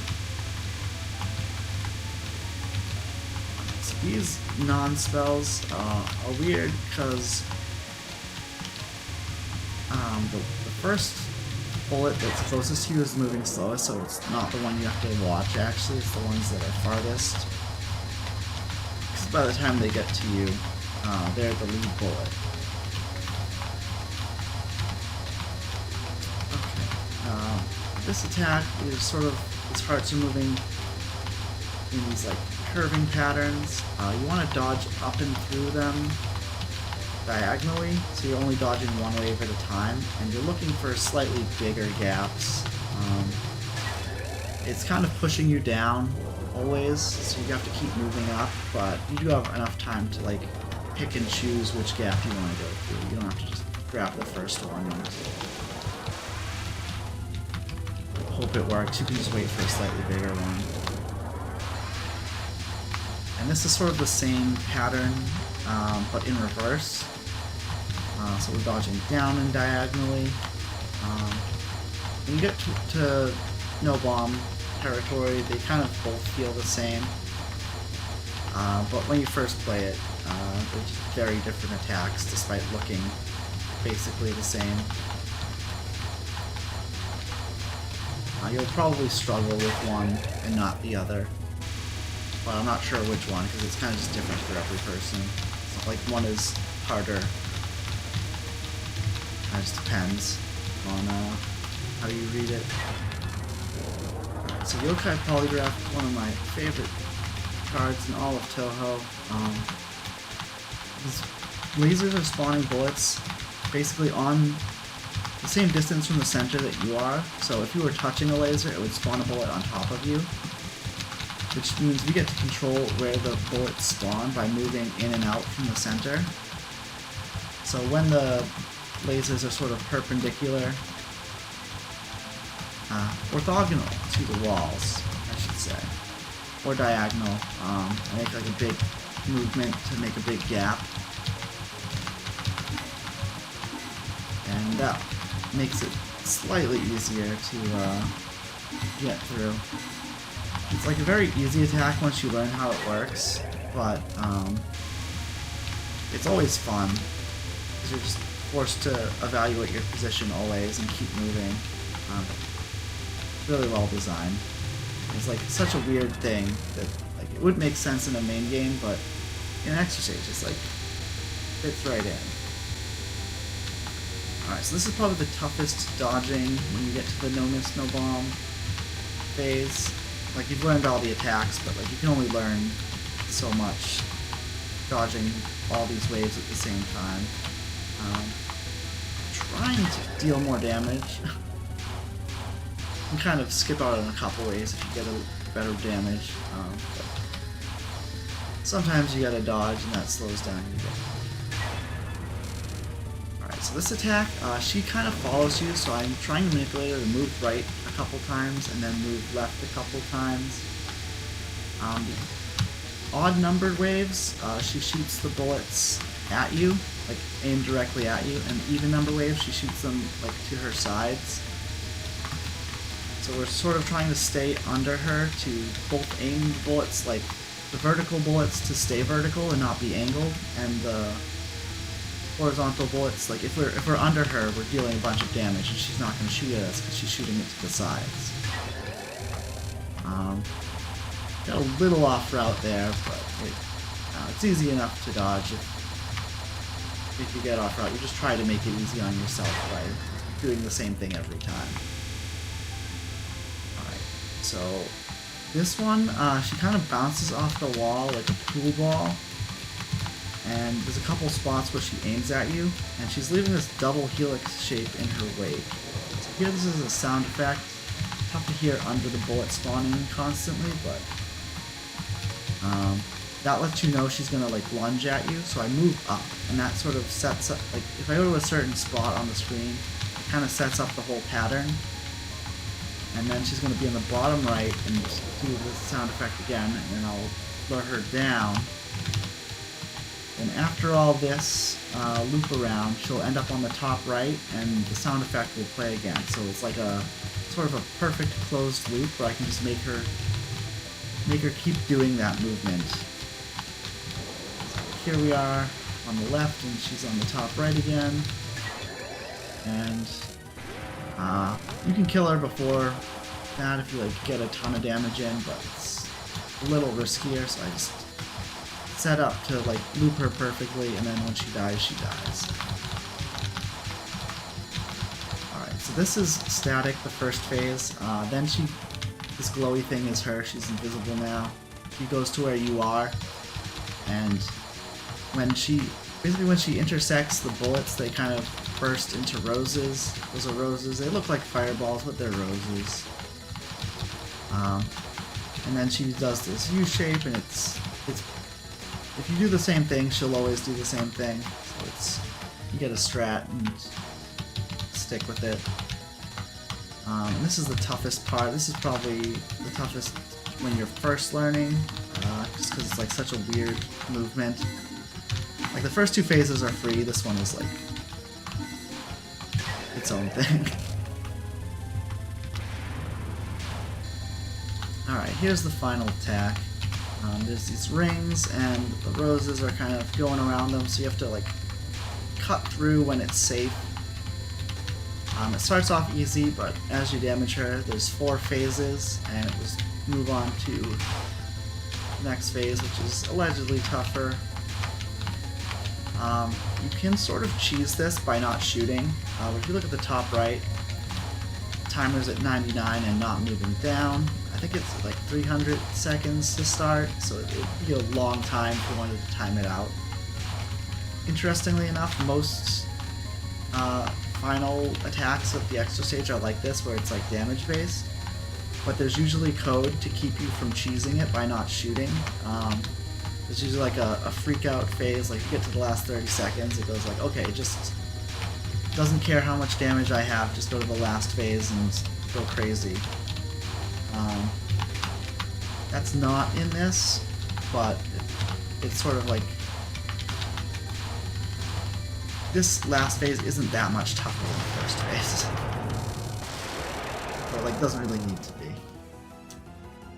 So these non-spells are weird because the first bullet that's closest to you is moving slowest, so it's not the one you have to watch actually, it's the ones that are farthest. Because by the time they get to you, they're the lead bullet. This attack is sort of, its hearts are moving in these like curving patterns. You want to dodge up and through them diagonally, so you're only dodging one wave at a time, and you're looking for slightly bigger gaps. It's kind of pushing you down always, so you have to keep moving up, but you do have enough time to like pick and choose which gap you want to go through. You don't have to just grab the first one and hope it works. You can just wait for a slightly bigger one. And this is sort of the same pattern, but in reverse. So we're dodging down and diagonally. When you get to no bomb territory, they kind of both feel the same. But when you first play it, they're just very different attacks, despite looking basically the same. You'll probably struggle with one and not the other. But I'm not sure which one, because it's kind of just different for every person. Like, one is harder. It just depends on how you read it. Alright, so Yokai Polygraph, one of my favorite cards in all of Touhou. These lasers are spawning bullets basically on the same distance from the center that you are. So if you were touching a laser, it would spawn a bullet on top of you, which means we get to control where the bullets spawn by moving in and out from the center. So when the lasers are sort of perpendicular, orthogonal to the walls, I should say, or diagonal, and make like a big movement to make a big gap, and that makes it slightly easier to get through. It's like a very easy attack once you learn how it works, but it's always fun, because you're just forced to evaluate your position always and keep moving. Really well designed. It's like such a weird thing that like it would make sense in a main game, but in extra stage it's like fits right in. Alright, so this is probably the toughest dodging when you get to the no miss, no bomb phase. Like, you've learned all the attacks, but like you can only learn so much dodging all these waves at the same time. Trying to deal more damage. You can kind of skip out in a couple ways if you get a better damage. But sometimes you gotta dodge and that slows down your game. Alright, so this attack, she kind of follows you, so I'm trying to manipulate her to move right a couple times and then move left a couple times. The odd numbered waves, she shoots the bullets at you, like aimed directly at you, and even number waves, she shoots them like to her sides. So we're sort of trying to stay under her to both aim the bullets, like the vertical bullets to stay vertical and not be angled, and the horizontal bullets, like if we're under her, we're dealing a bunch of damage and she's not going to shoot at us because she's shooting it to the sides. Got a little off route there, but it's easy enough to dodge if you get off route. You just try to make it easy on yourself by doing the same thing every time. So this one, she kind of bounces off the wall like a pool ball, and there's a couple spots where she aims at you, and she's leaving this double helix shape in her wake. So here this is a sound effect. Tough to hear under the bullet spawning constantly, but that lets you know she's gonna like lunge at you. So I move up, and that sort of sets up, like if I go to a certain spot on the screen, it kind of sets up the whole pattern. And then she's going to be in the bottom right and do the sound effect again, and then I'll lure her down. And after all this loop around, she'll end up on the top right, and the sound effect will play again. So it's like a sort of a perfect closed loop where I can just make her keep doing that movement. So here we are on the left, and she's on the top right again. And you can kill her before that if you like get a ton of damage in, but it's a little riskier, so I just set up to like loop her perfectly, and then when she dies, she dies. Alright, so this is static, the first phase. Then this glowy thing is her, she's invisible now. he goes to where you are, and when she intersects the bullets, they kind of burst into roses. Those are roses. They look like fireballs, but they're roses. And then she does this U shape, and it's if you do the same thing, she'll always do the same thing. So you get a strat and stick with it. And this is the toughest part. This is probably the toughest when you're first learning, just because it's like such a weird movement. Like the first two phases are free. This one is like its own thing. Alright, here's the final attack. There's these rings, and the roses are kind of going around them, so you have to like cut through when it's safe. It starts off easy, but as you damage her, there's 4 phases, and it just move on to the next phase, which is allegedly tougher. You can sort of cheese this by not shooting. If you look at the top right, timer's at 99 and not moving down. I think it's like 300 seconds to start, so it'd be a long time if you wanted to time it out. Interestingly enough, most final attacks of the extra stage are like this, where it's like damage based, but there's usually code to keep you from cheesing it by not shooting. There's usually like a freak out phase, like you get to the last 30 seconds, it goes like, okay, just doesn't care how much damage I have, just go to the last phase and go crazy. That's not in this, but it's sort of like this last phase isn't that much tougher than the first phase. But like doesn't really need to be.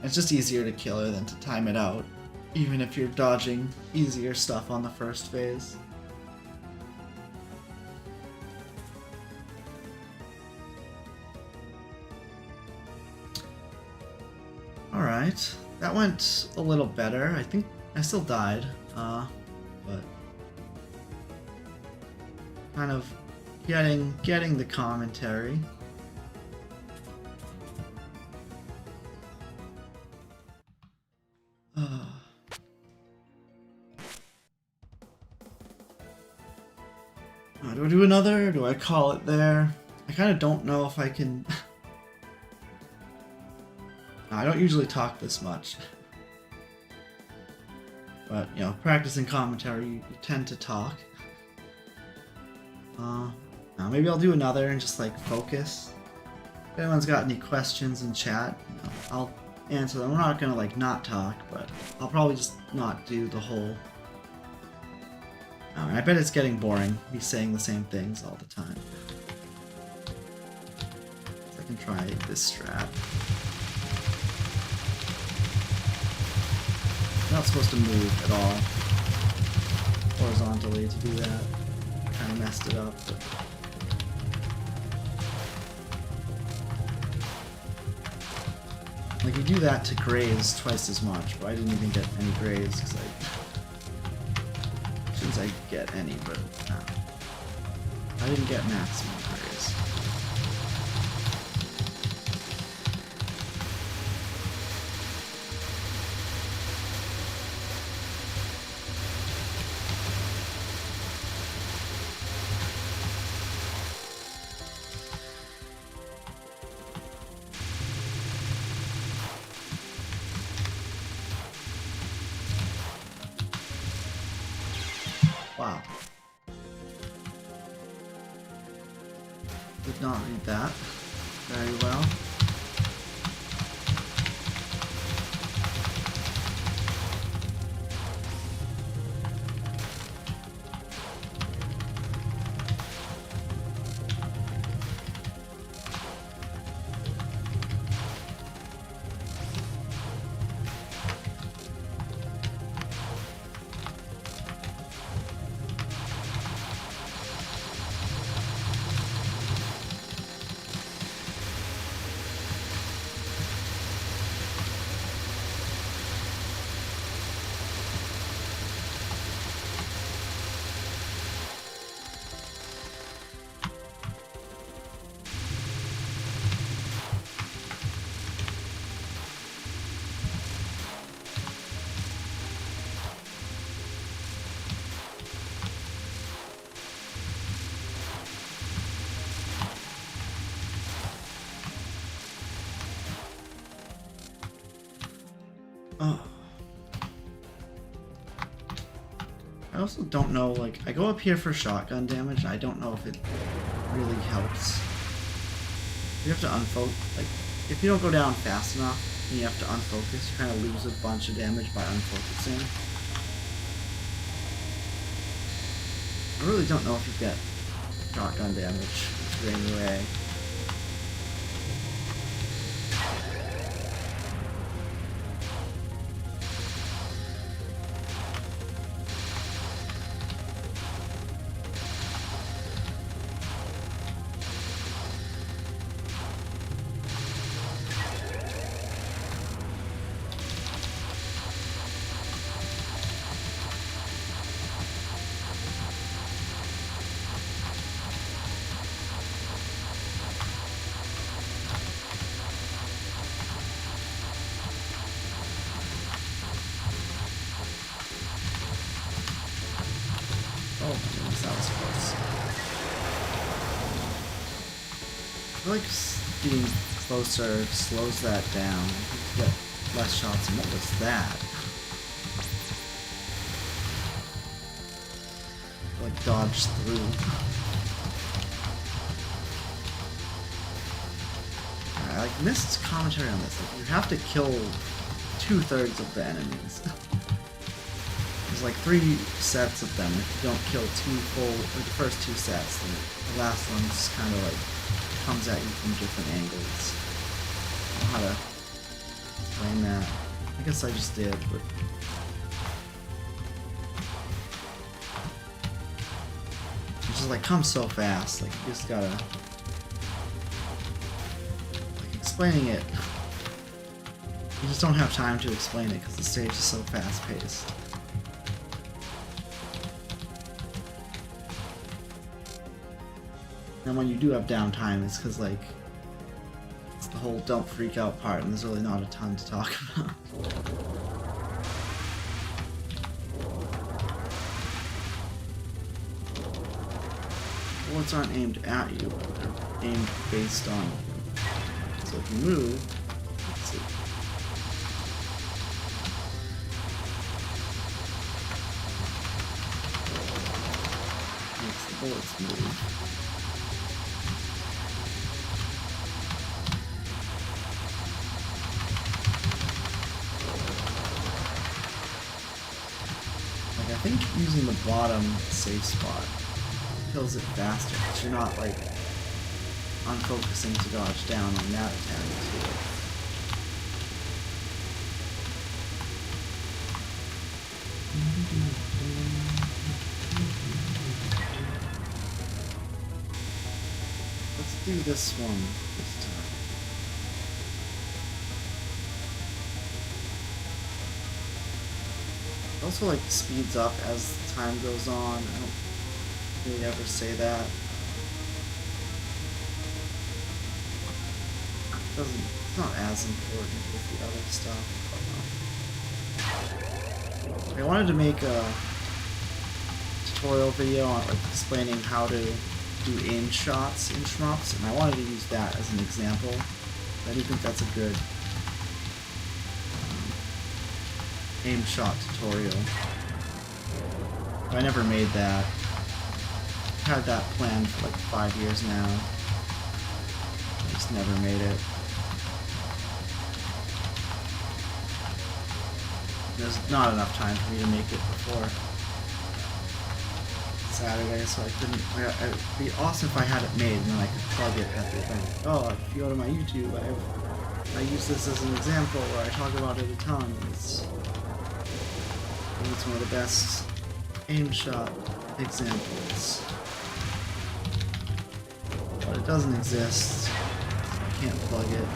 It's just easier to kill her than to time it out, even if you're dodging easier stuff on the first phase. Alright, that went a little better. I think I still died, but kind of getting the commentary. Do I do another, or do I call it there? I kind of don't know if I can... I don't usually talk this much. But, you know, practicing commentary, you tend to talk. Maybe I'll do another and just, like, focus. If anyone's got any questions in chat, you know, I'll answer them. I'm not gonna, like, not talk, but I'll probably just not do the whole... I bet it's getting boring, me saying the same things all the time. So I can try this strat. Not supposed to move at all horizontally to do that. Kind of messed it up. But... like you do that to graze twice as much, but I didn't even get any graze because since I get any, but I didn't get maximum graze. Wow. Did not read that very well. Oh. I also don't know, like, I go up here for shotgun damage, and I don't know if it really helps. You have to unfocus, like, if you don't go down fast enough, and you have to unfocus, you kind of lose a bunch of damage by unfocusing. I really don't know if you get shotgun damage straight away. Oh my goodness, that was close. I feel like being closer slows that down. You get less shots. And what was that? Like dodged through. I like missed commentary on this. Like, you have to kill 2/3 of the enemies. There's like 3 sets of them. If you don't kill 2 full, or the first 2 sets, then the last one just kind of like comes at you from different angles. I don't know how to explain that. I guess I just did, but it just like comes so fast. Like you just gotta like explaining it. You just don't have time to explain it because the stage is so fast paced. And when you do have downtime, it's because, like, it's the whole don't freak out part, and there's really not a ton to talk about. Bullets aren't aimed at you, they're aimed based on you. So if you move, let's see. Makes the bullets move. I think using the bottom safe spot kills it faster, because you're not like unfocusing to dodge down on that attack too. Let's do this one this time. It also like speeds up as time goes on. I don't really ever say that. It's not as important with the other stuff. I wanted to make a tutorial video on like explaining how to do aim shots in shmups, and I wanted to use that as an example. I do think that's a good aim shot tutorial. But I never made that. I've had that planned for like 5 years now. I just never made it. There's not enough time for me to make it before Saturday, so I couldn't. It'd be awesome if I had it made and then I could plug it at the event. Oh, if you go to my YouTube, I use this as an example where I talk about it a ton. I think it's one of the best aim shot examples. But it doesn't exist. I can't plug it.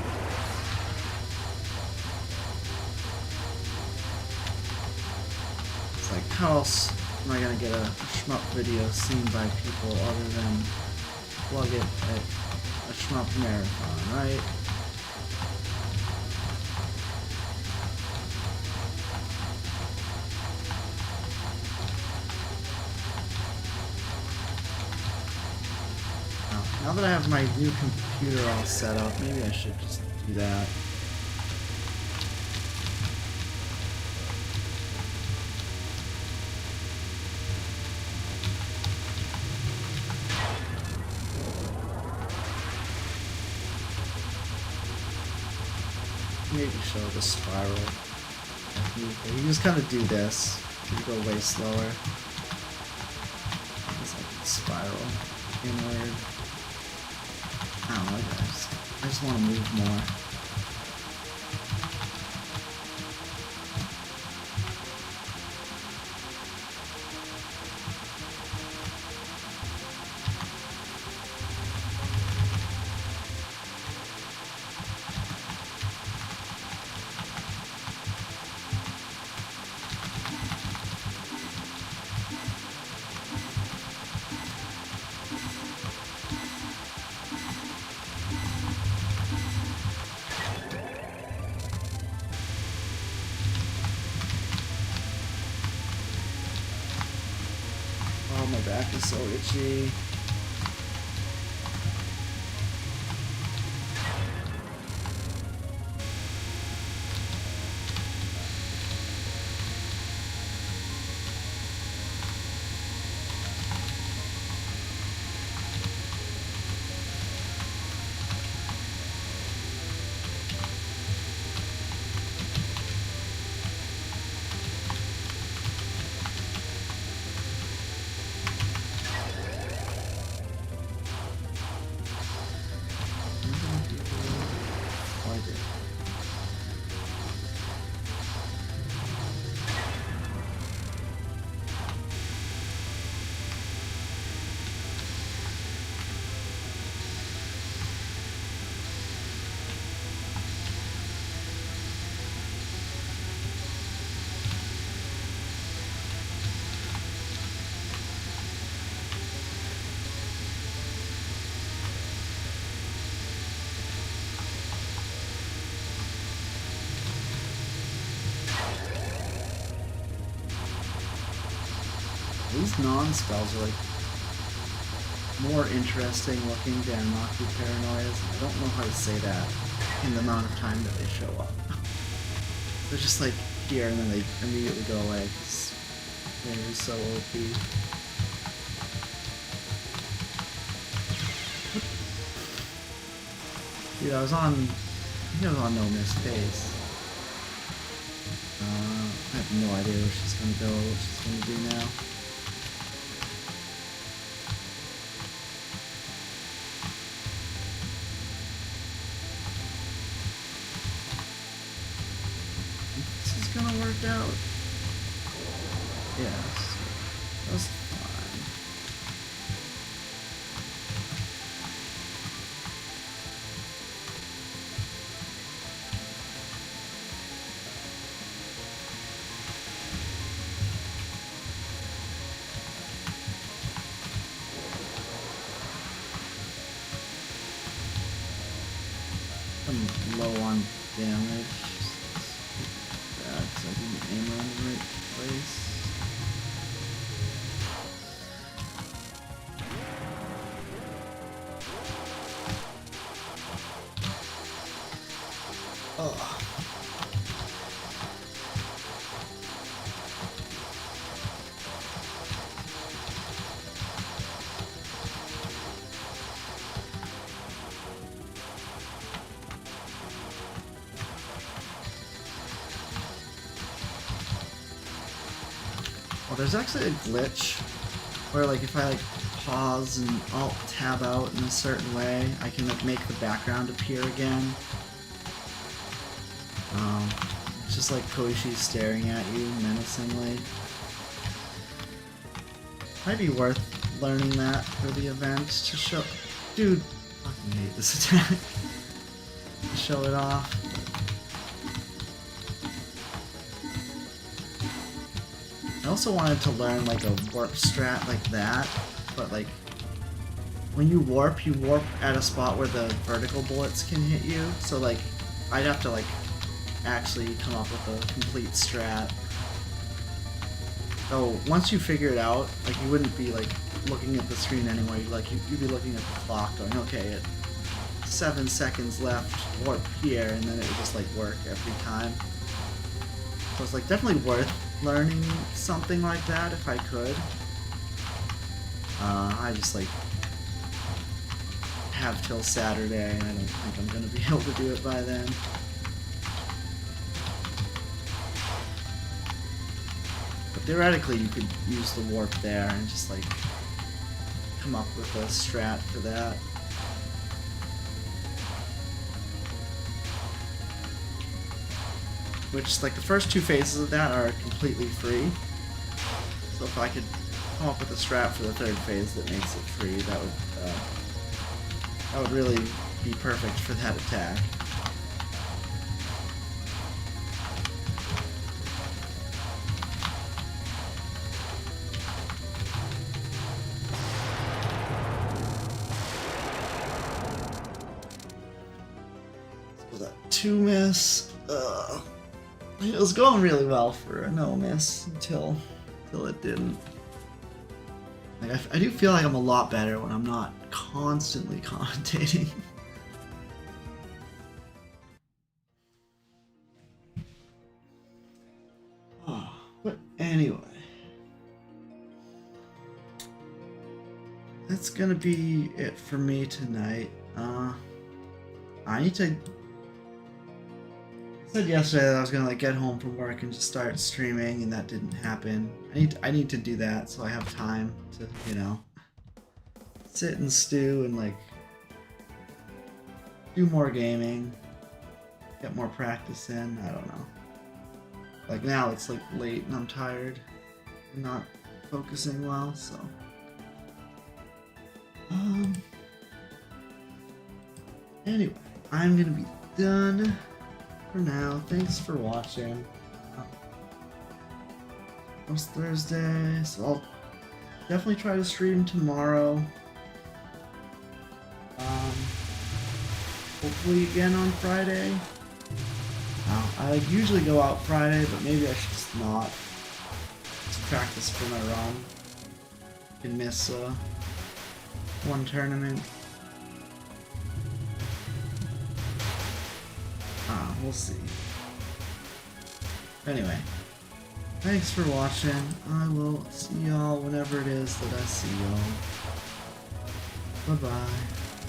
It's like, how else am I gonna get a shmup video seen by people other than plug it at a shmup marathon, right? Now that I have my new computer all set up, maybe I should just do that. show the spiral. You just kind of do this. You go way slower. It's like a spiral inward. I don't know, I just want to move more. Oh, my back is so itchy. These non-spells are like more interesting looking than Knock You Paranoias. I don't know how to say that in the amount of time that they show up. They're just like here and then they immediately go away because they're so OP. Dude, I think I was on No Miss Pace. I have no idea where she's gonna go, what she's gonna do now. This is gonna work out. Yes, that's fine. I'm low on damage. Bad because I didn't aim her in the right place. Oh. Well, there's actually a glitch where, like, if I like pause and Alt tab out in a certain way, I can like make the background appear again. It's just like Koishi staring at you menacingly. Might be worth learning that for the event to show. Dude, I fucking hate this attack. To show it off. I also wanted to learn like a warp strat like that, but like when you warp at a spot where the vertical bullets can hit you, so like I'd have to like actually come up with a complete strat. So once you figure it out, like you wouldn't be like looking at the screen anyway, you'd be looking at the clock going, okay, at 7 seconds left, warp here, and then it would just like work every time. So it's like definitely worth learning something like that if I could. I just like have till Saturday and I don't think I'm gonna be able to do it by then. theoretically you could use the warp there and just like come up with a strat for that. Which, like, the first two phases of that are completely free. So if I could come up with a strat for the third phase that makes it free, that would really be perfect for that attack. So that 2 miss. It was going really well for a no miss until it didn't. Like, I do feel like I'm a lot better when I'm not constantly commentating. But anyway, that's gonna be it for me tonight. I need to. I said yesterday that I was gonna like get home from work and just start streaming, and that didn't happen. I need to do that so I have time to, you know, sit and stew and like do more gaming, get more practice in. I don't know. Like now it's like late and I'm tired and not focusing well, so anyway, I'm gonna be done for now. Thanks for watching. It's Thursday, so I'll definitely try to stream tomorrow. Hopefully again on Friday. I like usually go out Friday, but maybe I should just not. Just practice for my run. Can miss one tournament. We'll see. Anyway, thanks for watching. I will see y'all whenever it is that I see y'all. Bye-bye.